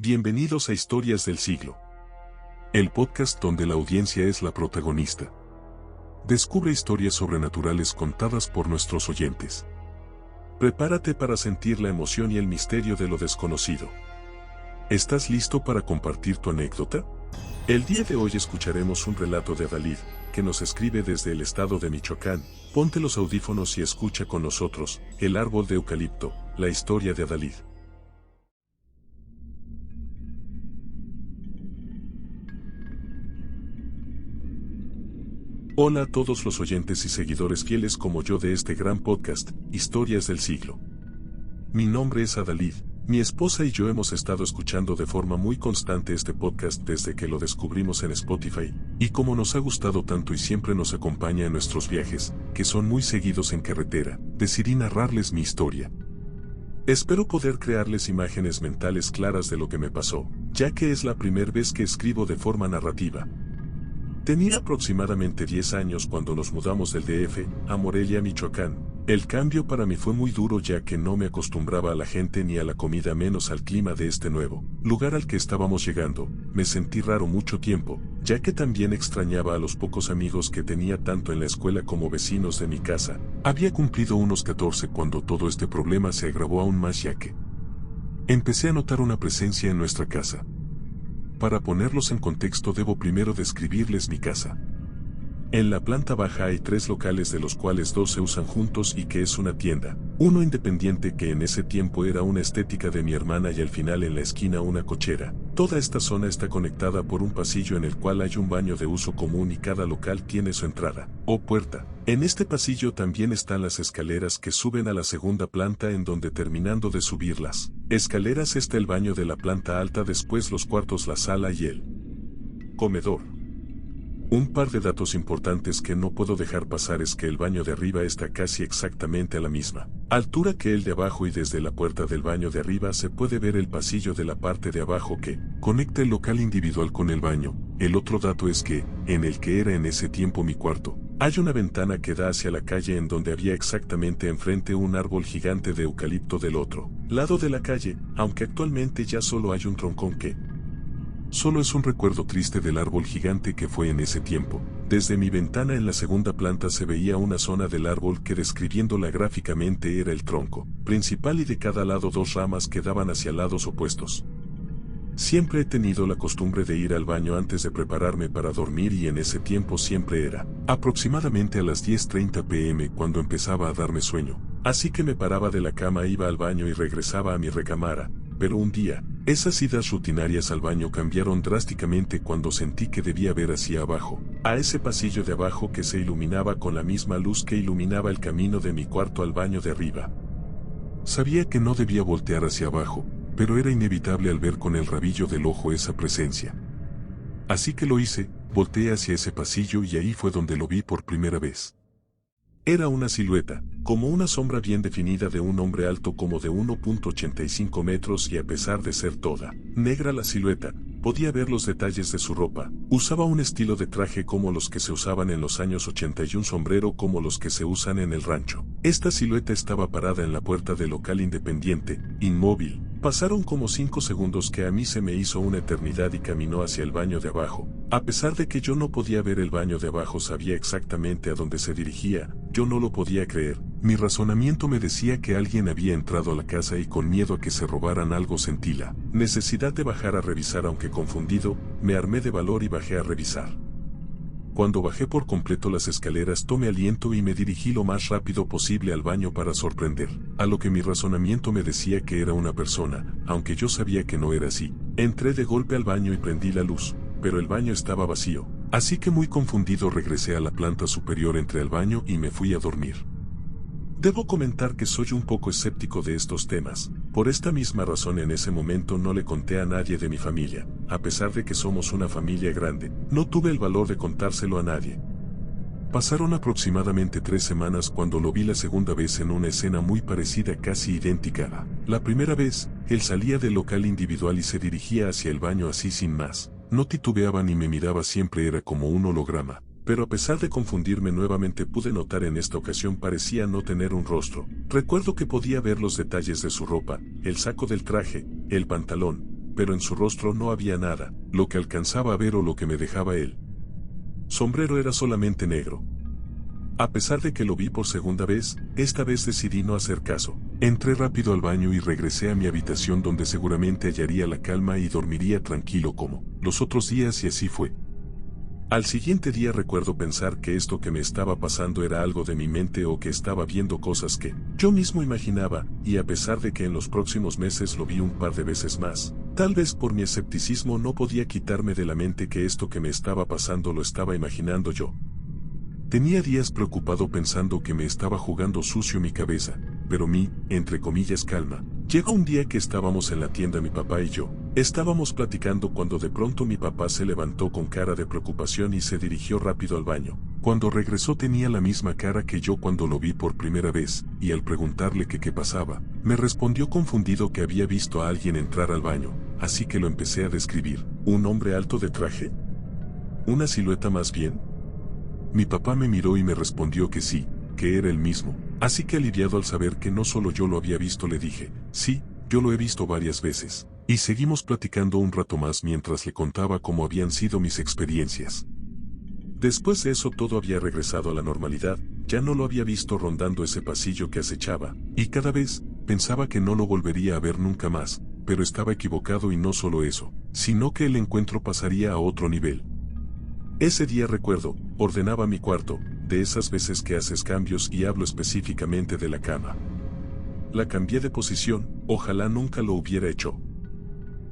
Bienvenidos a Historias del Siglo, el podcast donde la audiencia es la protagonista. Descubre historias sobrenaturales contadas por nuestros oyentes. Prepárate para sentir la emoción y el misterio de lo desconocido. ¿Estás listo para compartir tu anécdota? El día de hoy escucharemos un relato de Adalid, que nos escribe desde el estado de Michoacán. Ponte los audífonos y escucha con nosotros, El árbol de eucalipto, la historia de Adalid. Hola a todos los oyentes y seguidores fieles como yo de este gran podcast, Historias del Siglo. Mi nombre es Adalid, mi esposa y yo hemos estado escuchando de forma muy constante este podcast desde que lo descubrimos en Spotify, y como nos ha gustado tanto y siempre nos acompaña en nuestros viajes, que son muy seguidos en carretera, decidí narrarles mi historia. Espero poder crearles imágenes mentales claras de lo que me pasó, ya que es la primera vez que escribo de forma narrativa. Tenía aproximadamente 10 años cuando nos mudamos del DF a Morelia, Michoacán. El cambio para mí fue muy duro ya que no me acostumbraba a la gente ni a la comida menos al clima de este nuevo lugar al que estábamos llegando. Me sentí raro mucho tiempo, ya que también extrañaba a los pocos amigos que tenía tanto en la escuela como vecinos de mi casa. Había cumplido unos 14 cuando todo este problema se agravó aún más ya que empecé a notar una presencia en nuestra casa. Para ponerlos en contexto debo primero describirles mi casa. En la planta baja hay 3 locales de los cuales 2 se usan juntos y que es una tienda, uno independiente que en ese tiempo era una estética de mi hermana y al final en la esquina una cochera. Toda esta zona está conectada por un pasillo en el cual hay un baño de uso común y cada local tiene su entrada, o puerta. En este pasillo también están las escaleras que suben a la segunda planta en donde terminando de subir las escaleras está el baño de la planta alta, después los cuartos, la sala y el comedor. Un par de datos importantes que no puedo dejar pasar es que el baño de arriba está casi exactamente a la misma altura que el de abajo y desde la puerta del baño de arriba se puede ver el pasillo de la parte de abajo que conecta el local individual con el baño. El otro dato es que, en el que era en ese tiempo mi cuarto, hay una ventana que da hacia la calle en donde había exactamente enfrente un árbol gigante de eucalipto del otro lado de la calle, aunque actualmente ya solo hay un troncón que solo es un recuerdo triste del árbol gigante que fue en ese tiempo. Desde mi ventana en la segunda planta se veía una zona del árbol que describiéndola gráficamente era el tronco principal y de cada lado 2 ramas que daban hacia lados opuestos. Siempre he tenido la costumbre de ir al baño antes de prepararme para dormir y en ese tiempo siempre era aproximadamente a las 10:30 p.m. cuando empezaba a darme sueño. Así que me paraba de la cama, iba al baño y regresaba a mi recámara. Pero un día, esas idas rutinarias al baño cambiaron drásticamente cuando sentí que debía ver hacia abajo, a ese pasillo de abajo que se iluminaba con la misma luz que iluminaba el camino de mi cuarto al baño de arriba. Sabía que no debía voltear hacia abajo, pero era inevitable al ver con el rabillo del ojo esa presencia. Así que lo hice, volteé hacia ese pasillo y ahí fue donde lo vi por primera vez. Era una silueta, como una sombra bien definida de un hombre alto como de 1.85 metros y a pesar de ser toda negra la silueta, podía ver los detalles de su ropa. Usaba un estilo de traje como los que se usaban en los años 80 y un sombrero como los que se usan en el rancho. Esta silueta estaba parada en la puerta del local independiente, inmóvil. Pasaron como 5 segundos que a mí se me hizo una eternidad y caminó hacia el baño de abajo. A pesar de que yo no podía ver el baño de abajo, sabía exactamente a dónde se dirigía. Yo no lo podía creer. Mi razonamiento me decía que alguien había entrado a la casa y con miedo a que se robaran algo sentí la necesidad de bajar a revisar, aunque confundido, me armé de valor y bajé a revisar. Cuando bajé por completo las escaleras tomé aliento y me dirigí lo más rápido posible al baño para sorprender, a lo que mi razonamiento me decía que era una persona, aunque yo sabía que no era así. Entré de golpe al baño y prendí la luz, pero el baño estaba vacío, así que muy confundido regresé a la planta superior, entré al baño y me fui a dormir. Debo comentar que soy un poco escéptico de estos temas, por esta misma razón en ese momento no le conté a nadie de mi familia, a pesar de que somos una familia grande, no tuve el valor de contárselo a nadie. Pasaron aproximadamente 3 semanas cuando lo vi la segunda vez en una escena muy parecida, casi idéntica a la primera vez. Él salía del local individual y se dirigía hacia el baño así sin más, no titubeaba ni me miraba, siempre era como un holograma. Pero a pesar de confundirme nuevamente pude notar en esta ocasión parecía no tener un rostro. Recuerdo que podía ver los detalles de su ropa, el saco del traje, el pantalón, pero en su rostro no había nada, lo que alcanzaba a ver o lo que me dejaba él. Sombrero era solamente negro. A pesar de que lo vi por segunda vez, esta vez decidí no hacer caso. Entré rápido al baño y regresé a mi habitación donde seguramente hallaría la calma y dormiría tranquilo como los otros días, y así fue. Al siguiente día recuerdo pensar que esto que me estaba pasando era algo de mi mente o que estaba viendo cosas que yo mismo imaginaba, y a pesar de que en los próximos meses lo vi un par de veces más, tal vez por mi escepticismo no podía quitarme de la mente que esto que me estaba pasando lo estaba imaginando yo. Tenía días preocupado pensando que me estaba jugando sucio mi cabeza, pero mi, entre comillas, calma. Llegó un día que estábamos en la tienda mi papá y yo. Estábamos platicando cuando de pronto mi papá se levantó con cara de preocupación y se dirigió rápido al baño. Cuando regresó tenía la misma cara que yo cuando lo vi por primera vez, y al preguntarle que qué pasaba, me respondió confundido que había visto a alguien entrar al baño, así que lo empecé a describir. ¿Un hombre alto de traje? ¿Una silueta más bien? Mi papá me miró y me respondió que sí, que era el mismo, así que aliviado al saber que no solo yo lo había visto le dije, sí, yo lo he visto varias veces, y seguimos platicando un rato más mientras le contaba cómo habían sido mis experiencias. Después de eso todo había regresado a la normalidad, ya no lo había visto rondando ese pasillo que acechaba, y cada vez pensaba que no lo volvería a ver nunca más, pero estaba equivocado y no solo eso, sino que el encuentro pasaría a otro nivel. Ese día recuerdo, ordenaba mi cuarto, de esas veces que haces cambios y hablo específicamente de la cama. La cambié de posición, ojalá nunca lo hubiera hecho.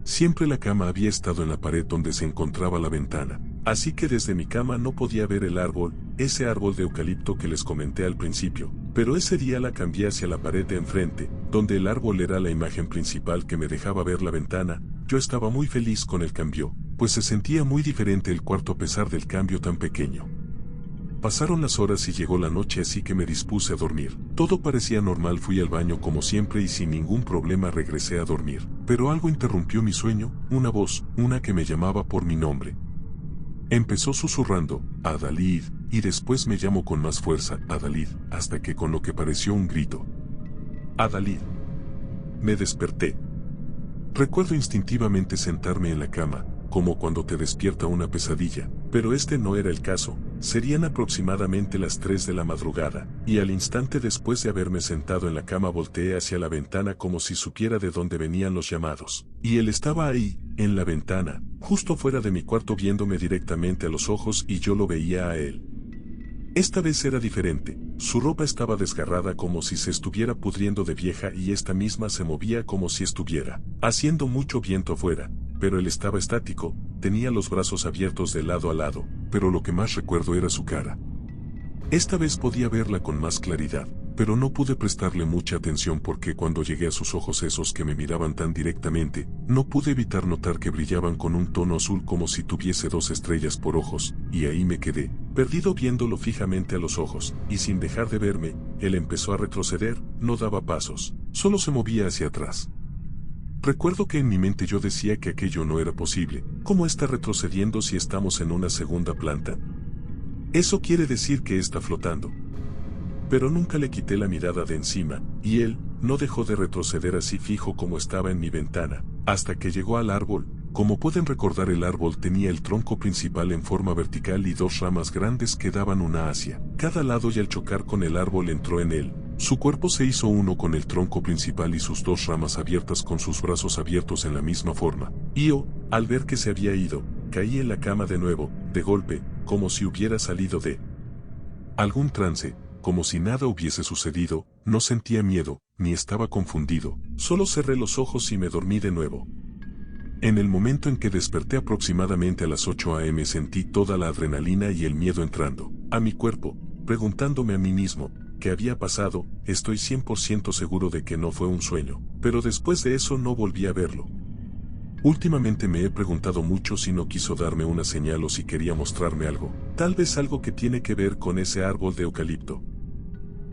Siempre la cama había estado en la pared donde se encontraba la ventana, así que desde mi cama no podía ver el árbol, ese árbol de eucalipto que les comenté al principio, pero ese día la cambié hacia la pared de enfrente, donde el árbol era la imagen principal que me dejaba ver la ventana. Yo estaba muy feliz con el cambio, pues se sentía muy diferente el cuarto a pesar del cambio tan pequeño. Pasaron las horas y llegó la noche, así que me dispuse a dormir. Todo parecía normal, fui al baño como siempre y sin ningún problema regresé a dormir. Pero algo interrumpió mi sueño, una voz, una que me llamaba por mi nombre. Empezó susurrando, Adalid, y después me llamó con más fuerza, Adalid, hasta que con lo que pareció un grito. Adalid. Me desperté. Recuerdo instintivamente sentarme en la cama, como cuando te despierta una pesadilla, pero este no era el caso. Serían aproximadamente las 3 de la madrugada, y al instante después de haberme sentado en la cama volteé hacia la ventana como si supiera de dónde venían los llamados. Y él estaba ahí, en la ventana, justo fuera de mi cuarto viéndome directamente a los ojos y yo lo veía a él. Esta vez era diferente, su ropa estaba desgarrada como si se estuviera pudriendo de vieja y esta misma se movía como si estuviera haciendo mucho viento afuera, pero él estaba estático, tenía los brazos abiertos de lado a lado, pero lo que más recuerdo era su cara. Esta vez podía verla con más claridad, pero no pude prestarle mucha atención porque cuando llegué a sus ojos esos que me miraban tan directamente, no pude evitar notar que brillaban con un tono azul como si tuviese 2 estrellas por ojos, y ahí me quedé, perdido viéndolo fijamente a los ojos, y sin dejar de verme, él empezó a retroceder, no daba pasos, solo se movía hacia atrás. Recuerdo que en mi mente yo decía que aquello no era posible, ¿cómo está retrocediendo si estamos en una segunda planta? Eso quiere decir que está flotando. Pero nunca le quité la mirada de encima, y él no dejó de retroceder así fijo como estaba en mi ventana, hasta que llegó al árbol. Como pueden recordar, el árbol tenía el tronco principal en forma vertical y 2 ramas grandes que daban una hacia cada lado, y al chocar con el árbol entró en él. Su cuerpo se hizo uno con el tronco principal y sus 2 ramas abiertas con sus brazos abiertos en la misma forma. Y yo, al ver que se había ido, caí en la cama de nuevo, de golpe, como si hubiera salido de algún trance. Como si nada hubiese sucedido, no sentía miedo, ni estaba confundido, solo cerré los ojos y me dormí de nuevo. En el momento en que desperté aproximadamente a las 8 a.m. sentí toda la adrenalina y el miedo entrando a mi cuerpo, preguntándome a mí mismo, ¿qué había pasado? Estoy 100% seguro de que no fue un sueño, pero después de eso no volví a verlo. Últimamente me he preguntado mucho si no quiso darme una señal o si quería mostrarme algo, tal vez algo que tiene que ver con ese árbol de eucalipto.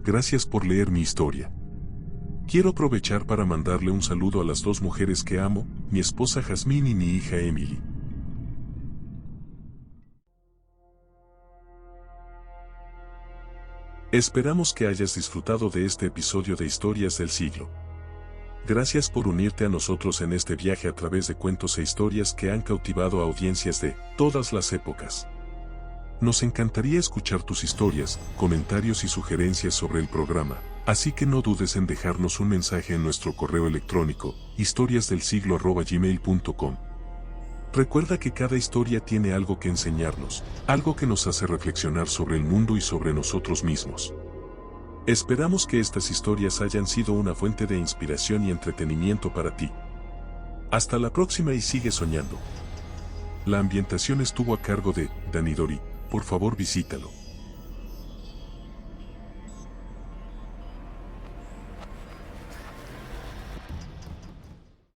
Gracias por leer mi historia. Quiero aprovechar para mandarle un saludo a las 2 mujeres que amo, mi esposa Jazmín y mi hija Emily. Esperamos que hayas disfrutado de este episodio de Historias del Siglo. Gracias por unirte a nosotros en este viaje a través de cuentos e historias que han cautivado a audiencias de todas las épocas. Nos encantaría escuchar tus historias, comentarios y sugerencias sobre el programa, así que no dudes en dejarnos un mensaje en nuestro correo electrónico, historiasdelsiglo@gmail.com. Recuerda que cada historia tiene algo que enseñarnos, algo que nos hace reflexionar sobre el mundo y sobre nosotros mismos. Esperamos que estas historias hayan sido una fuente de inspiración y entretenimiento para ti. Hasta la próxima y sigue soñando. La ambientación estuvo a cargo de Danidori. Por favor visítalo.